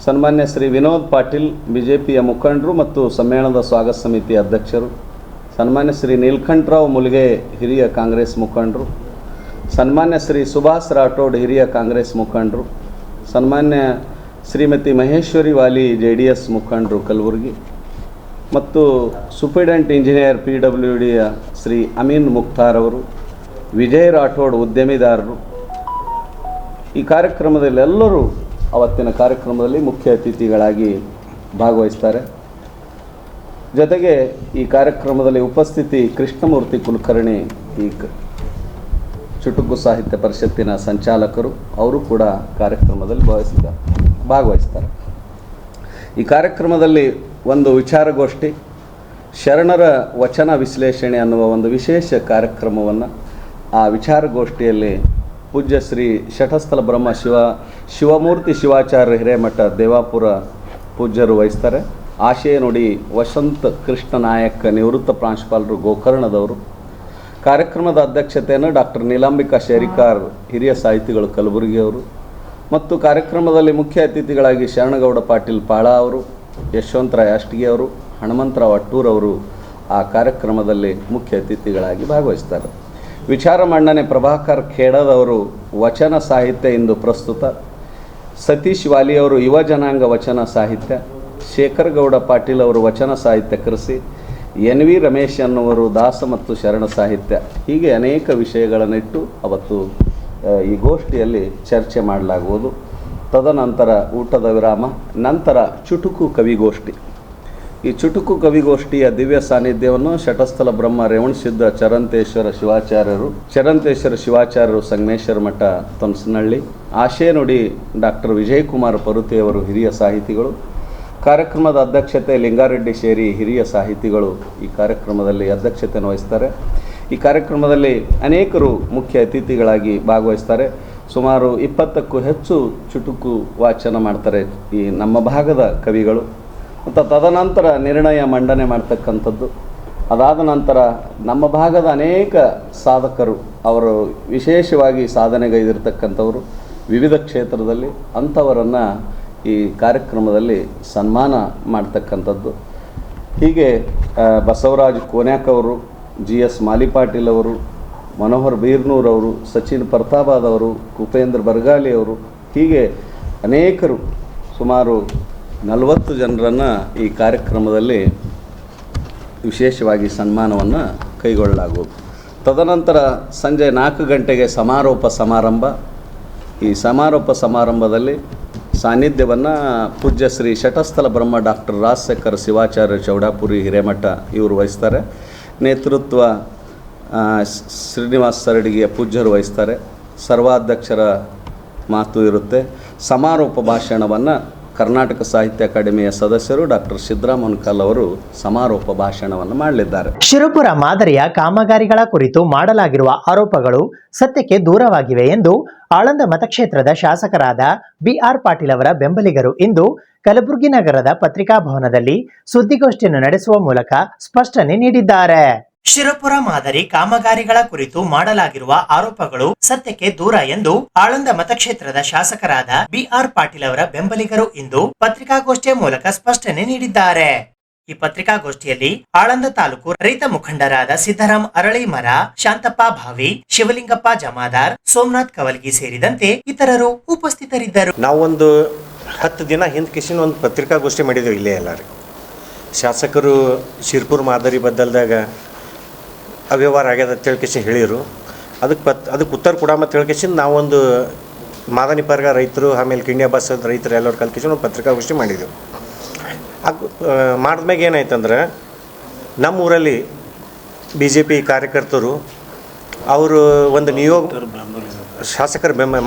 ಸನ್ಮಾನ್ಯ ಶ್ರೀ ವಿನೋದ್ ಪಾಟೀಲ್ BJPಯ ಮುಖಂಡರು ಮತ್ತು ಸಮ್ಮೇಳನದ ಸ್ವಾಗತ ಸಮಿತಿ ಅಧ್ಯಕ್ಷರು, ಸನ್ಮಾನ್ಯ ಶ್ರೀ ನೀಲಕಂಠರಾವ್ ಮುಲ್ಗೆ ಹಿರಿಯ ಕಾಂಗ್ರೆಸ್ ಮುಖಂಡರು, ಸನ್ಮಾನ್ಯ ಶ್ರೀ ಸುಭಾಷ್ ರಾಠೋಡ್ ಹಿರಿಯ ಕಾಂಗ್ರೆಸ್ ಮುಖಂಡರು, ಸನ್ಮಾನ್ಯ ಶ್ರೀಮತಿ ಮಹೇಶ್ವರಿ ವಾಲಿ JDS ಮುಖಂಡರು ಕಲಬುರಗಿ, ಮತ್ತು ಸೂಪರಿಂಟೆಂಡೆಂಟ್ ಇಂಜಿನಿಯರ್ PWDಯ ಶ್ರೀ ಅಮೀನ್ ಮುಖ್ತಾರ್ ಅವರು, ವಿಜಯ್ ರಾಠೋಡ್ ಉದ್ಯಮಿದಾರರು. ಈ ಕಾರ್ಯಕ್ರಮದಲ್ಲಿ ಎಲ್ಲರೂ ಅವತ್ತಿನ ಕಾರ್ಯಕ್ರಮದಲ್ಲಿ ಮುಖ್ಯ ಅತಿಥಿಗಳಾಗಿ ಭಾಗವಹಿಸ್ತಾರೆ. ಜೊತೆಗೆ ಈ ಕಾರ್ಯಕ್ರಮದಲ್ಲಿ ಉಪಸ್ಥಿತಿ ಕೃಷ್ಣಮೂರ್ತಿ ಕುಲಕರ್ಣಿ, ಈ ಚುಟುಕು ಸಾಹಿತ್ಯ ಪರಿಷತ್ತಿನ ಸಂಚಾಲಕರು, ಅವರು ಕೂಡ ಕಾರ್ಯಕ್ರಮದಲ್ಲಿ ಭಾಗವಹಿಸ್ತಾರೆ. ಈ ಕಾರ್ಯಕ್ರಮದಲ್ಲಿ ಒಂದು ವಿಚಾರಗೋಷ್ಠಿ, ಶರಣರ ವಚನ ವಿಶ್ಲೇಷಣೆ ಅನ್ನುವ ಒಂದು ವಿಶೇಷ ಕಾರ್ಯಕ್ರಮವನ್ನು ಆ ವಿಚಾರಗೋಷ್ಠಿಯಲ್ಲಿ ಪೂಜ್ಯ ಶ್ರೀ ಶಟಸ್ಥಲ ಬ್ರಹ್ಮ ಶಿವಮೂರ್ತಿ ಶಿವಾಚಾರ್ಯ ಹಿರೇಮಠ ದೇವಾಪುರ ಪೂಜ್ಯರು ವಹಿಸ್ತಾರೆ. ಆಶಯ ನುಡಿ ವಸಂತ ಕೃಷ್ಣ ನಾಯಕ್ ನಿವೃತ್ತ ಪ್ರಾಂಶುಪಾಲರು ಗೋಕರ್ಣದವರು. ಕಾರ್ಯಕ್ರಮದ ಅಧ್ಯಕ್ಷತೆಯನ್ನು ಡಾಕ್ಟರ್ ನೀಲಾಂಬಿಕಾ ಶೇರಿಕಾರ್ ಹಿರಿಯ ಸಾಹಿತಿಗಳು ಕಲಬುರಗಿಯವರು, ಮತ್ತು ಕಾರ್ಯಕ್ರಮದಲ್ಲಿ ಮುಖ್ಯ ಅತಿಥಿಗಳಾಗಿ ಶರಣಗೌಡ ಪಾಟೀಲ್ ಪಾಳ ಅವರು, ಯಶವಂತರಾಯ ಅಷ್ಟಿಗೆ ಅವರು, ಹನುಮಂತರಾವ್ ಅಟ್ಟೂರ್ ಅವರು ಆ ಕಾರ್ಯಕ್ರಮದಲ್ಲಿ ಮುಖ್ಯ ಅತಿಥಿಗಳಾಗಿ ಭಾಗವಹಿಸ್ತಾರೆ. ವಿಚಾರ ಮಂಡನೆ ಪ್ರಭಾಕರ್ ಖೇಡದವರು ವಚನ ಸಾಹಿತ್ಯ ಇಂದು ಪ್ರಸ್ತುತ, ಸತೀಶ್ ವಾಲಿಯವರು ಯುವ ಜನಾಂಗ ವಚನ ಸಾಹಿತ್ಯ, ಶೇಖರ್ ಗೌಡ ಪಾಟೀಲ್ ಅವರು ವಚನ ಸಾಹಿತ್ಯ ಕೃಷಿ, NV ರಮೇಶ್ ಅನ್ನುವರು ದಾಸ ಮತ್ತು ಶರಣ ಸಾಹಿತ್ಯ. ಹೀಗೆ ಅನೇಕ ವಿಷಯಗಳನ್ನಿಟ್ಟು ಅವತ್ತು ಈ ಗೋಷ್ಠಿಯಲ್ಲಿ ಚರ್ಚೆ ಮಾಡಲಾಗುವುದು. ತದನಂತರ ಊಟದ ವಿರಾಮ, ನಂತರ ಚುಟುಕು ಕವಿಗೋಷ್ಠಿ. ಈ ಚುಟುಕು ಕವಿಗೋಷ್ಠಿಯ ದಿವ್ಯ ಸಾನ್ನಿಧ್ಯವನ್ನು ಶಟಸ್ಥಲ ಬ್ರಹ್ಮ ರೇವಣಸಿದ್ಧ ಚರಂತೇಶ್ವರ ಶಿವಾಚಾರ್ಯರು ಸಂಗಮೇಶ್ವರ ಮಠ ತೊನ್ಸನಹಳ್ಳಿ, ಆಶಯ ನುಡಿ ಡಾಕ್ಟರ್ ವಿಜಯಕುಮಾರ್ ಪರುತೆಯವರು ಹಿರಿಯ ಸಾಹಿತಿಗಳು. ಕಾರ್ಯಕ್ರಮದ ಅಧ್ಯಕ್ಷತೆ ಲಿಂಗಾರೆಡ್ಡಿ ಶೇರಿ ಹಿರಿಯ ಸಾಹಿತಿಗಳು ಈ ಕಾರ್ಯಕ್ರಮದಲ್ಲಿ ಅಧ್ಯಕ್ಷತೆಯನ್ನು ವಹಿಸ್ತಾರೆ. ಈ ಕಾರ್ಯಕ್ರಮದಲ್ಲಿ ಅನೇಕರು ಮುಖ್ಯ ಅತಿಥಿಗಳಾಗಿ ಭಾಗವಹಿಸ್ತಾರೆ. ಸುಮಾರು 20ಕ್ಕೂ ಹೆಚ್ಚು ಚುಟುಕು ವಾಚನ ಮಾಡ್ತಾರೆ ಈ ನಮ್ಮ ಭಾಗದ ಕವಿಗಳು. ಮತ್ತು ತದನಂತರ ನಿರ್ಣಯ ಮಂಡನೆ ಮಾಡ್ತಕ್ಕಂಥದ್ದು. ಅದಾದ ನಂತರ ನಮ್ಮ ಭಾಗದ ಅನೇಕ ಸಾಧಕರು, ಅವರು ವಿಶೇಷವಾಗಿ ಸಾಧನೆಗೈದಿರ್ತಕ್ಕಂಥವರು ವಿವಿಧ ಕ್ಷೇತ್ರದಲ್ಲಿ, ಅಂಥವರನ್ನು ಈ ಕಾರ್ಯಕ್ರಮದಲ್ಲಿ ಸನ್ಮಾನ ಮಾಡ್ತಕ್ಕಂಥದ್ದು. ಹೀಗೆ ಬಸವರಾಜ್ ಕೋನ್ಯಾಕ್ ಅವರು, GS ಮಾಲಿಪಾಟೀಲ್ ಅವರು, ಮನೋಹರ್ ಬೀರ್ನೂರ್ ಅವರು, ಸಚಿನ್ ಪ್ರತಾಪಾದ್ ಅವರು, ಕುಪೇಂದ್ರ ಬರ್ಗಾಲಿ ಅವರು, ಹೀಗೆ ಅನೇಕರು ಸುಮಾರು 40 ಜನರನ್ನು ಈ ಕಾರ್ಯಕ್ರಮದಲ್ಲಿ ವಿಶೇಷವಾಗಿ ಸನ್ಮಾನವನ್ನು ಕೈಗೊಳ್ಳಲಾಗುವುದು. ತದನಂತರ ಸಂಜೆ 4 ಗಂಟೆಗೆ ಸಮಾರೋಪ ಸಮಾರಂಭ. ಈ ಸಮಾರೋಪ ಸಮಾರಂಭದಲ್ಲಿ ಸಾನ್ನಿಧ್ಯವನ್ನು ಪೂಜ್ಯ ಶ್ರೀ ಶಟಸ್ಥಲ ಬ್ರಹ್ಮ ಡಾಕ್ಟರ್ ರಾಜಶೇಖರ್ ಶಿವಾಚಾರ್ಯ ಚೌಡಾಪುರಿ ಹಿರೇಮಠ ಇವರು ವಹಿಸ್ತಾರೆ. ನೇತೃತ್ವ ಶ್ರೀನಿವಾಸ ಸರಡಿಗೆಯ ಪೂಜ್ಯರು ವಹಿಸ್ತಾರೆ. ಸರ್ವಾಧ್ಯಕ್ಷರ ಮಾತು ಇರುತ್ತೆ. ಸಮಾರೋಪ ಭಾಷಣವನ್ನು ಕರ್ನಾಟಕ ಸಾಹಿತ್ಯ ಅಕಾಡೆಮಿಯ ಸದಸ್ಯರು ಡಾಕ್ಟರ್ ಸಿದ್ದರಾಮ ಹುನಕಲ್ ಅವರು ಸಮಾರೋಪ ಭಾಷಣವನ್ನು ಮಾಡಲಿದ್ದಾರೆ. ಶಿರಪುರ ಮಾದರಿಯ ಕಾಮಗಾರಿಗಳ ಕುರಿತು ಮಾಡಲಾಗಿರುವ ಆರೋಪಗಳು ಸತ್ಯಕ್ಕೆ ದೂರವಾಗಿವೆ ಎಂದು ಆಳಂದ ಮತಕ್ಷೇತ್ರದ ಶಾಸಕರಾದ BR ಪಾಟೀಲ್ ಅವರ ಬೆಂಬಲಿಗರು ಇಂದು ಕಲಬುರಗಿ ನಗರದ ಪತ್ರಿಕಾ ಭವನದಲ್ಲಿ ಸುದ್ದಿಗೋಷ್ಠಿಯನ್ನು ನಡೆಸುವ ಮೂಲಕ ಸ್ಪಷ್ಟನೆ ನೀಡಿದ್ದಾರೆ. ಶಿರಪುರ ಮಾದರಿ ಕಾಮಗಾರಿಗಳ ಕುರಿತು ಮಾಡಲಾಗಿರುವ ಆರೋಪಗಳು ಸತ್ಯಕ್ಕೆ ದೂರ ಎಂದು ಆಳಂದ ಮತಕ್ಷೇತ್ರದ ಶಾಸಕರಾದ ಬಿಆರ್ ಪಾಟೀಲ್ ಅವರ ಬೆಂಬಲಿಗರು ಇಂದು ಪತ್ರಿಕಾಗೋಷ್ಠಿಯ ಮೂಲಕ ಸ್ಪಷ್ಟನೆ ನೀಡಿದ್ದಾರೆ. ಈ ಪತ್ರಿಕಾಗೋಷ್ಠಿಯಲ್ಲಿ ಆಳಂದ ತಾಲೂಕು ರೈತ ಮುಖಂಡರಾದ ಸಿದ್ದರಾಮ್ ಅರಳಿಮರ, ಶಾಂತಪ್ಪ ಭಾವಿ, ಶಿವಲಿಂಗಪ್ಪ ಜಮಾದಾರ್, ಸೋಮನಾಥ್ ಕವಲ್ಗಿ ಸೇರಿದಂತೆ ಇತರರು ಉಪಸ್ಥಿತರಿದ್ದರು. ನಾವೊಂದು 10 ದಿನ ಹಿಂದೆ ಒಂದು ಪತ್ರಿಕಾಗೋಷ್ಠಿ ಮಾಡಿದ್ದೇವೆ ಇಲ್ಲೇ ಎಲ್ಲರೂ. ಶಾಸಕರು ಶಿರಪುರ ಮಾದರಿ ಬದಲ್ದಾಗ ಅವ್ಯವಹಾರ ಆಗ್ಯದ ಅಂತೇಳ್ಕೇಶನ್ ಹೇಳಿದರು. ಅದಕ್ಕೆ ಉತ್ತರ ಕೊಡಮ್ಮ ಅಂತೇಳ್ಕೇಶನ್ ನಾವೊಂದು ಮಾದನಿ ಪರ್ಗ ರೈತರು ಆಮೇಲೆ ಕಿಂಡ್ಯಾ ಬಸ್ ರೈತರು ಎಲ್ಲರೂ ಕಲ್ಕೇಶನ್ ಒಂದು ಪತ್ರಿಕಾಗೋಷ್ಠಿ ಮಾಡಿದೆವು. ಮಾಡಿದ್ಮ್ಯಾಗ ಏನಾಯ್ತಂದ್ರೆ ನಮ್ಮ ಊರಲ್ಲಿ BJP ಕಾರ್ಯಕರ್ತರು ಅವರು ಒಂದು ನಿಯೋಗ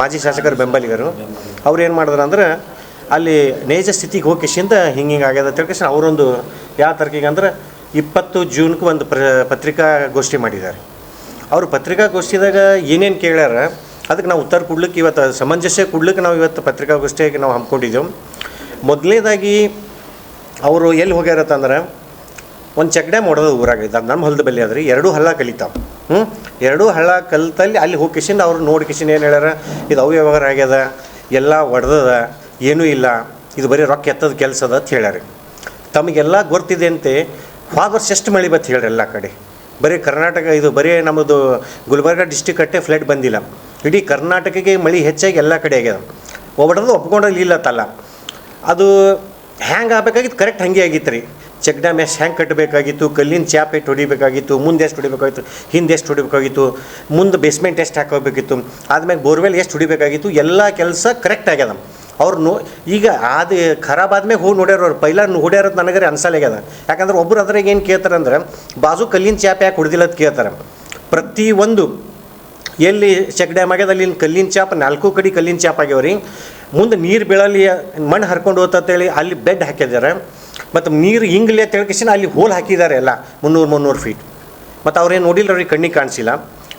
ಮಾಜಿ ಶಾಸಕರ ಬೆಂಬಲಿಗರು ಅವ್ರು ಏನು ಮಾಡಿದ್ರು ಅಂದ್ರೆ ಅಲ್ಲಿ ನೈಜ ಸ್ಥಿತಿಗೆ ಹೋಗಿಸಿಂದ ಹಿಂಗೆ ಆಗ್ಯದ ಅಂತೇಳ್ಕೇಶನ್ ಅವರೊಂದು ಯಾವ ತಾರೀಕಿಗೆ ಅಂದ್ರೆ 20 ಜೂನ್ಗೆ ಒಂದು ಪತ್ರಿಕಾಗೋಷ್ಠಿ ಮಾಡಿದ್ದಾರೆ. ಅವರು ಪತ್ರಿಕಾಗೋಷ್ಠಿದಾಗ ಏನೇನು ಕೇಳ್ಯಾರ ಅದಕ್ಕೆ ನಾವು ಉತ್ತರ ಕೊಡ್ಲಿಕ್ಕೆ ಇವತ್ತು ಸಮಂಜಸ ಕೊಡ್ಲಿಕ್ಕೆ ನಾವು ಇವತ್ತು ಪತ್ರಿಕಾಗೋಷ್ಠಿಯಾಗಿ ನಾವು ಹಮ್ಮಿಕೊಂಡಿದ್ದೆವು. ಮೊದಲನೇದಾಗಿ ಅವರು ಎಲ್ಲಿ ಹೋಗ್ಯಾರತ್ತಂದ್ರೆ ಒಂದು ಚೆಕ್ ಡ್ಯಾಮ್ ಹೊಡೆದ ಊರಾಗ ಇದು ನಮ್ಮ ಹೊಲದ ಬಲ್ಲಿ ಆದ್ರಿ 2 ಹಳ್ಳ ಕಲಿತಾವೆ. 2 ಹಳ್ಳ ಕಲಿತಲ್ಲಿ ಅಲ್ಲಿ ಹೋಗಿಸಿಂದ ಅವ್ರು ನೋಡ್ಕಿಸಿಂದ ಏನು ಹೇಳ್ಯಾರ, ಇದು ಅವ್ಯವಹಾರ ಆಗ್ಯದ, ಎಲ್ಲ ಒಡೆದದ, ಏನೂ ಇಲ್ಲ, ಇದು ಬರೀ ರೊಕ್ಕ ಎತ್ತದ ಕೆಲಸ ಅದ ಅಂತ ಹೇಳ್ಯಾರ. ತಮಗೆಲ್ಲ ಗೊತ್ತಿದೆ ಅಂತೆ ಹೋದ ವರ್ಷ ಎಷ್ಟು ಮಳೆ ಬತ್ತು ಹೇಳ್ರಿ ಎಲ್ಲ ಕಡೆ. ಬರೀ ಕರ್ನಾಟಕ ಇದು ಬರೀ ನಮ್ಮದು ಗುಲ್ಬರ್ಗ ಡಿಸ್ಟಿಕ್ ಅಟ್ಟೆ ಫ್ಲಡ್ ಬಂದಿಲ್ಲ, ಇಡೀ ಕರ್ನಾಟಕಕ್ಕೆ ಮಳೆ ಹೆಚ್ಚಾಗಿ ಎಲ್ಲ ಕಡೆ ಆಗ್ಯದ. ಒಬ್ಬರದು ಒಪ್ಕೊಂಡಲ್ಲಿ ಇಲ್ಲತ್ತಲ್ಲ, ಅದು ಹ್ಯಾಂಗೆ ಆಗಬೇಕಾಗಿತ್ತು ಕರೆಕ್ಟ್ ಹಾಗೆ ಆಗಿತ್ತು ರೀ. ಚೆಕ್ ಡ್ಯಾಮ್ ಎಷ್ಟು ಹೆಂಗೆ ಕಟ್ಟಬೇಕಾಗಿತ್ತು, ಕಲ್ಲಿನ ಚಾಪ್ ಎಷ್ಟು ಹೊಡಿಬೇಕಾಗಿತ್ತು, ಮುಂದೆ ಎಷ್ಟು ಹೊಡಿಬೇಕಾಗಿತ್ತು, ಹಿಂದೆ ಎಷ್ಟು ಹೊಡಿಬೇಕಾಗಿತ್ತು, ಮುಂದೆ ಬೇಸ್ಮೆಂಟ್ ಎಷ್ಟು ಹಾಕೋಬೇಕಿತ್ತು, ಆದ್ಮೇಲೆ ಬೋರ್ವೆಲ್ ಎಷ್ಟು ಹೊಡಿಬೇಕಾಗಿತ್ತು, ಎಲ್ಲ ಕೆಲಸ ಕರೆಕ್ಟ್ ಆಗ್ಯದ. ಅವ್ರು ಈಗ ಅದು ಖರಾಬ್ ಆದ್ಮೇಲೆ ಹೋಗಿ ನೋಡ್ಯಾರ. ಅವ್ರು ಪೈಲ ಹೊಡ್ಯಾರದು ನನಗರೆ ಅನ್ಸಲ್ಲಾಗ್ಯದ. ಯಾಕಂದ್ರೆ ಒಬ್ಬರು ಅದ್ರಾಗ ಏನು ಕೇಳ್ತಾರಂದ್ರೆ ಬಾಜು ಕಲ್ಲಿನ ಚಾಪ್ ಯಾಕೆ ಹೊಡೆದಿಲ್ಲ ಅಂತ ಕೇಳ್ತಾರೆ. ಪ್ರತಿಯೊಂದು ಎಲ್ಲಿ ಚೆಕ್ ಡ್ಯಾಮ್ ಆಗ್ಯದ ಅಲ್ಲಿ ಕಲ್ಲಿನ ಚಾಪ್ 4 ಕಡೆ ಕಲ್ಲಿನ ಚಾಪ್ ಆಗ್ಯಾವ್ರಿ. ಮುಂದೆ ನೀರು ಬೀಳಲ್ಲಿ ಮಣ್ಣು ಹರ್ಕೊಂಡು ಹೋತಂತೇಳಿ ಅಲ್ಲಿ ಬೆಡ್ ಹಾಕಿದ್ದಾರೆ. ಮತ್ತು ನೀರು ಹಿಂಗ್ಲಿ ಅಂತ ಹೇಳ್ಕೇಶನ್ ಅಲ್ಲಿ ಹೋಲ್ ಹಾಕಿದ್ದಾರೆ ಎಲ್ಲ 300-300 ಫೀಟ್. ಮತ್ತು ಅವ್ರೇನು ನೋಡಿಲ್ಲ ಅವ್ರಿಗೆ ಕಣ್ಣಿಗೆ ಕಾಣಿಸಿಲ್ಲ.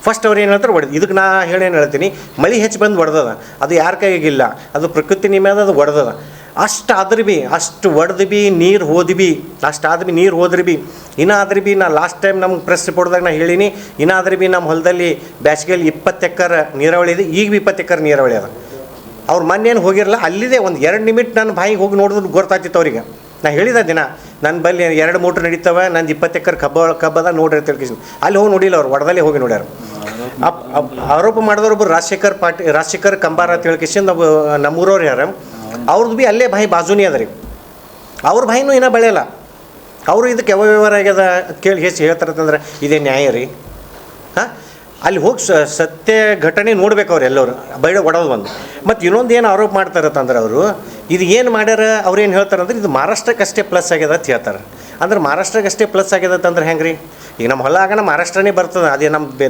ಫಸ್ಟ್ ಅವ್ರು ಏನು ಹೇಳ್ತಾರೆ ಹೊಡೆದು. ಇದಕ್ಕೆ ನಾ ಹೇಳೇನು ಹೇಳ್ತೀನಿ, ಮಳೆ ಹೆಚ್ಚು ಬಂದು ಹೊಡೆದದ, ಅದು ಯಾರ ಕೈಗಿಲ್ಲ, ಅದು ಪ್ರಕೃತಿ ನಿಮ್ಯಾದ, ಅದು ಹೊಡೆದದ. ಅಷ್ಟು ಆದ್ರೆ ಭೀ ಅಷ್ಟು ಹೊಡೆದು ಭೀ ನೀರು ಹೋದ್ ಭೀ ಅಷ್ಟಾದ್ರೆ ಭೀ ನೀರು ಹೋದ್ರೆ ಭೀ ಇನ್ನಾದ್ರೆ ಭೀ ನಾ ಲಾಸ್ಟ್ ಟೈಮ್ ನಮ್ಗೆ ಪ್ರೆಸ್ ರಿಪೋರ್ಟ್ದಾಗ ನಾ ಹೇಳೀನಿ, ಇನ್ನಾದ್ರೆ ಭೀ ನಮ್ಮ ಹೊಲದಲ್ಲಿ ಬ್ಯಾಸಿಗೆಯಲ್ಲಿ 20 ಎಕರೆ ನೀರಾವಳಿ ಇದೆ, ಈಗ ಭೀ 20 ಎಕರೆ ನೀರಾವಳಿ ಅದ. ಅವ್ರು ಮೊನ್ನೇನು ಹೋಗಿರಲ್ಲ, ಅಲ್ಲಿದೆ ಒಂದು 2 ನಿಮಿಟ್ ನನ್ನ ಬಾಯಿಗೆ ಹೋಗಿ ನೋಡಿದ್ರು ಗೊತ್ತಾಗ್ತಿತ್ತು ಅವ್ರಿಗೆ. ನಾ ಹೇಳಿದ ದಿನ ನನ್ನ ಬಲ್ಲಿ 2 ಮೋಟ್ರ್ ನಡೀತವೆ, ನಂದು 20 ಎಕರೆ ಕಬ್ಬದ ನೋಡ್ರಿ ತಿಳ್ಕಿಸಿ ಅಲ್ಲಿ ಹೋಗಿ ನೋಡಿಲ್ಲ. ಅವ್ರು ಹೊಡೆದಲ್ಲೇ ಹೋಗಿ ನೋಡ್ಯಾರ. ಆರೋಪ ಮಾಡಿದವ್ರೊಬ್ಬರು ರಾಜಶೇಖರ್ ಕಂಬಾರ ಅಂತ ಹೇಳ್ಕೇಶನ್ ನಮ್ಮೂರವ್ರು ಯಾರು, ಅವ್ರದ್ದು ಭೀ ಅಲ್ಲೇ ಬಾಯಿ ಬಾಜುನೇ ಅದ ರೀ. ಅವ್ರ ಬಾಯಿನೂ ಇನ್ನೂ ಬೆಳೆಯಲ್ಲ. ಅವರು ಇದಕ್ಕೆ ಯಾವ ವ್ಯವಹಾರ ಆಗ್ಯದ ಕೇಳಿ ಹೆಚ್ಚು ಹೇಳ್ತಾರಂತಂದ್ರೆ ಇದೇ ನ್ಯಾಯ ರೀ. ಹಾಂ, ಅಲ್ಲಿ ಹೋಗಿ ಸತ್ಯ ಘಟನೆ ನೋಡ್ಬೇಕು ಅವ್ರು ಎಲ್ಲರೂ ಬೈಡ ಒಡೋದು ಒಂದು. ಮತ್ತು ಇನ್ನೊಂದು ಏನು ಆರೋಪ ಮಾಡ್ತಾರತ್ತಂದ್ರೆ ಅವರು ಇದು ಏನು ಮಾಡ್ಯಾರ, ಅವ್ರು ಏನು ಹೇಳ್ತಾರಂದ್ರೆ ಇದು ಮಹಾರಾಷ್ಟ್ರಕ್ಕಷ್ಟೇ ಪ್ಲಸ್ ಆಗ್ಯದ ಅಂತ ಹೇಳ್ತಾರೆ. ಅಂದ್ರೆ ಮಹಾರಾಷ್ಟ್ರಕ್ಕಷ್ಟೇ ಪ್ಲಸ್ ಆಗ್ಯದ ಅಂತಂದ್ರೆ ಹೆಂಗೆ ರೀ? ಈಗ ನಮ್ಮ ಹೊಲ ಆಗನ ಮಹಾರಾಷ್ಟ್ರನೇ ಬರ್ತದೆ. ಅದೇ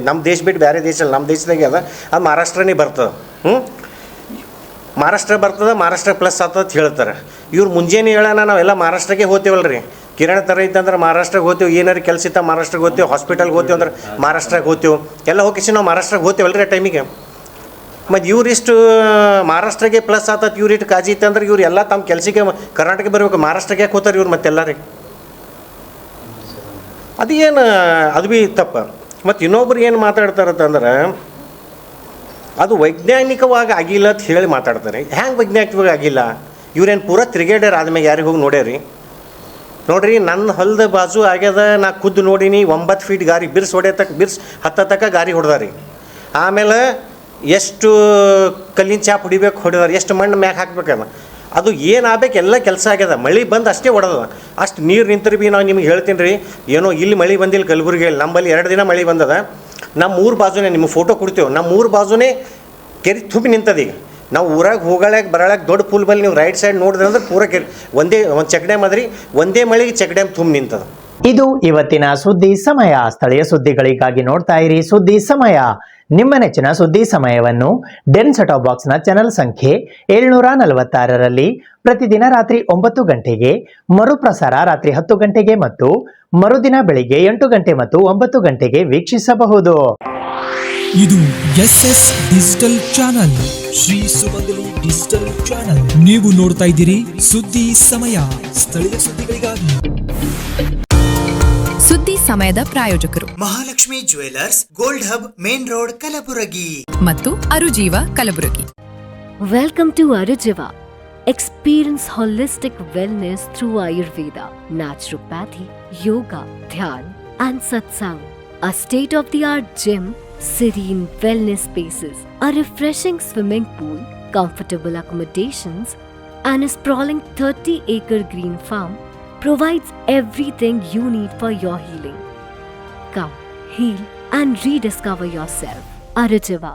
ನಮ್ಮ ದೇಶ ಬಿಟ್ಟು ಬೇರೆ ದೇಶ ನಮ್ಮ ದೇಶದಾಗೆ ಅದ, ಅದು ಮಹಾರಾಷ್ಟ್ರನೇ ಬರ್ತದೆ. ಮಹಾರಾಷ್ಟ್ರ ಬರ್ತದೆ, ಮಹಾರಾಷ್ಟ್ರ ಪ್ಲಸ್ ಆಗ್ತದೆ ಅಂತ ಹೇಳ್ತಾರೆ. ಇವ್ರು ಮುಂಜಾನೆ ಹೇಳೋಣ ನಾವೆಲ್ಲ ಮಹಾರಾಷ್ಟ್ರಕ್ಕೆ ಹೋಗ್ತೀವಲ್ಲ ರೀ. ಕಿರಾಣಿ ಥರ ಇತ್ತಂದ್ರೆ ಮಹಾರಾಷ್ಟ್ರಕ್ಕೆ ಹೋಗ್ತೀವಿ, ಏನಾರು ಕೆಲಸ ಇತ್ತ ಮಹಾರಾಷ್ಟ್ರಕ್ಕೆ ಹೋಗ್ತೀವಿ, ಹಾಸ್ಪಿಟಲ್ಗೆ ಹೋಗ್ತೀವಿ ಅಂದ್ರೆ ಮಹಾರಾಷ್ಟ್ರಕ್ಕೆ ಹೋಗ್ತೀವಿ, ಎಲ್ಲ ಹೋಗಿಸಿ ನಾವು ಮಹಾರಾಷ್ಟ್ರಕ್ಕೆ ಹೋಗ್ತೀವಲ್ಲ ರೀ ಆ ಟೈಮಿಗೆ. ಮತ್ತು ಇವ್ರಿಷ್ಟು ಮಹಾರಾಷ್ಟ್ರಕ್ಕೆ ಪ್ಲಸ್ ಆಗ್ತದೆ, ಇವ್ರಿಷ್ಟು ಕಾಜಿ ಇತ್ತಂದ್ರೆ ಇವ್ರು ಎಲ್ಲ ತಮ್ಮ ಕೆಲಸಕ್ಕೆ ಕರ್ನಾಟಕ ಬರಬೇಕು, ಮಹಾರಾಷ್ಟ್ರಕ್ಕೆ ಯಾಕೆ ಹೋಗ್ತಾರೆ ಇವ್ರು ಮತ್ತೆಲ್ಲ ರೀ? ಅದು ಏನು ಅದು ಭೀ ತಪ್ಪ. ಮತ್ತು ಇನ್ನೊಬ್ರು ಏನು ಮಾತಾಡ್ತಾರಂತಂದ್ರೆ ಅದು ವೈಜ್ಞಾನಿಕವಾಗಿ ಆಗಿಲ್ಲ ಅಂತ ಹೇಳಿ ಮಾತಾಡ್ತಾರೆ. ಹೆಂಗೆ ವೈಜ್ಞಾನಿಕವಾಗಿ ಆಗಿಲ್ಲ? ಇವ್ರೇನು ಪೂರ ತಿರುಗೇಡ್ಯಾರ ಆದ್ಮೇಲೆ ಯಾರಿಗೆ ಹೋಗಿ ನೋಡ್ಯಾರಿ? ನೋಡ್ರಿ, ನನ್ನ ಹೊಲದ ಬಾಜು ಆಗ್ಯದ, ನಾ ಖುದ್ದು ನೋಡೀನಿ. 9 ಫೀಟ್ ಗಾರಿ ಬಿರ್ಸ್ ಹತ್ತತಕ್ಕ ಗಾರಿ ಹೊಡೆದಾರಿ. ಆಮೇಲೆ ಎಷ್ಟು ಕಲ್ಲಿನ ಚಾಪ್ ಹೊಡಿಬೇಕು ಹೊಡೆದಾರೆ, ಎಷ್ಟು ಮಣ್ಣು ಮ್ಯಾಗ ಹಾಕ್ಬೇಕದ, ಅದು ಏನಾಗಬೇಕು ಎಲ್ಲ ಕೆಲಸ ಆಗ್ಯದ. ಮಳೆ ಬಂದು ಅಷ್ಟೇ ಹೊಡೆದ. ಅಷ್ಟು ನೀರು ನಿಂತರು ಭೀ ನಾವು ನಿಮ್ಗೆ ಹೇಳ್ತೀನಿ ರೀ, ಏನೋ ಇಲ್ಲಿ ಮಳೆ ಬಂದಿಲ್ಲ ಕಲಬುರಗಿಯಲ್ಲಿ. ನಮ್ಮಲ್ಲಿ 2 ದಿನ ಮಳೆ ಬಂದದ. ನಮ್ಮ ಊರ ಬಾಜುನೇ ನಿಮಗೆ ಫೋಟೋ ಕೊಡ್ತೇವೆ, ನಮ್ಮ ಊರ ಬಾಜುನೇ ಕೆರೆ ತುಂಬಿ ನಿಂತದ. ಈಗ ನಾವು ಊರಾಗ ಹೋಗಾಳಾಗ ಬರಾಳಾಗ ದೊಡ್ಡ ಪುಲ್ ಬಲ್ಲಿ ನೀವು ರೈಟ್ ಸೈಡ್ ನೋಡಿದ್ರೆ ಅಂದ್ರೆ ಪೂರ ಕೆರೆ ಒಂದು ಚೆಕ್ ಡ್ಯಾಮ್ ಅದ್ರಿ, ಒಂದೇ ಮಳೆಗೆ ಚೆಕ್ ಡ್ಯಾಮ್ ತುಂಬ ನಿಂತದ. ಇದು ಇವತ್ತಿನ ಸುದ್ದಿ ಸಮಯ. ಸ್ಥಳೀಯ ಸುದ್ದಿಗಳಿಗಾಗಿ ನೋಡ್ತಾ ಇರಿ ಸುದ್ದಿ ಸಮಯ. ನಿಮ್ಮ ನೆಚ್ಚಿನ ಸುದ್ದಿ ಸಮಯವನ್ನು ಡೆನ್ ಸೆಟಾಪ್ ಬಾಕ್ಸ್ನ ಚಾನೆಲ್ ಸಂಖ್ಯೆ 746ರಲ್ಲಿ ಪ್ರತಿದಿನ ರಾತ್ರಿ 9 ಗಂಟೆಗೆ, ಮರುಪ್ರಸಾರ ರಾತ್ರಿ 10 ಗಂಟೆಗೆ ಮತ್ತು ಮರುದಿನ ಬೆಳಿಗ್ಗೆ 8 ಗಂಟೆ ಮತ್ತು 9 ಗಂಟೆಗೆ ವೀಕ್ಷಿಸಬಹುದು. ಇದು SS ಡಿಜಿಟಲ್ ಚಾನಲ್, ಶ್ರೀ ಸುಮಂಗಲಿ ಡಿಜಿಟಲ್ ಚಾನಲ್. ನೀವು ನೋಡ್ತಾ ಇದ್ದೀರಿ ಸುದ್ದಿ ಸಮಯ, ಸ್ಥಳೀಯ ಸುದ್ದಿಗಳಿಗಾಗಿ. ಸುದ್ದಿ ಸಮಯದ ಪ್ರಾಯೋಜಕರು Mahalakshmi jewellers, gold hub, main road, Kalaburagi ಮತ್ತು ಅರುಜೀವ Kalaburagi. Welcome to Arujiva. Experience holistic wellness through Ayurveda, naturopathy, yoga, dhyan, and satsang. A state-of-the-art gym, serene wellness spaces, a refreshing swimming pool, comfortable accommodations, and a sprawling 30-acre green farm provides everything you need for your healing. Come, heal, and rediscover yourself. Arujiva,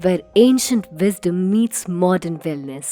where ancient wisdom meets modern wellness.